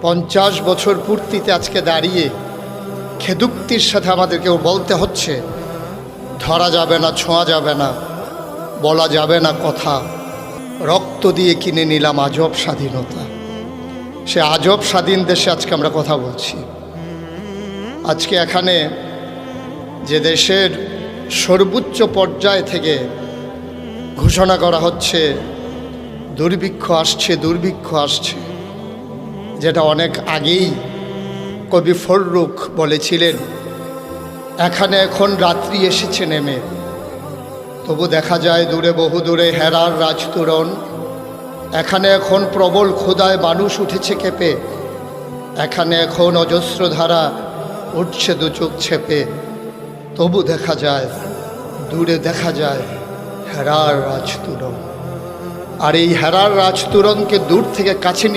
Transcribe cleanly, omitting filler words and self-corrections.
50 বছর পূর্তিতে আজকে দাঁড়িয়ে খেদুক্তির সাথে আমাদেরকেও বলতে হচ্ছে ধরা যাবে না, ছোঁয়া যাবে না, বলা যাবে না কথা। রক্ত দিয়ে কিনে নিলাম আজব স্বাধীনতা। সে আজব স্বাধীন দেশে আজকে আমরা কথা বলছি। আজকে এখানে যে দেশের সর্বোচ্চ পর্যায় থেকে ঘোষণা করা হচ্ছে দুর্ভিক্ষ আসছে, দুর্ভিক্ষ আসছে, যেটা অনেক আগেই কবি ফররুখ বলেছিলেন। এখানে এখন রাত্রি এসেছে নেমে, তবু দেখা যায় দূরে, বহু দূরে হেরার রাজতোরণ। এখানে এখন প্রবল ক্ষুধায় মানুষ উঠেছে কেঁপে, এখানে এখন অজস্র ধারা উঠছে দু চোখ ছেপে, তবু দেখা যায় দূরে, দেখা যায় হেরার রাজতোরণ। আর এই হেরার রাজতোরণকে দূর থেকে কাছে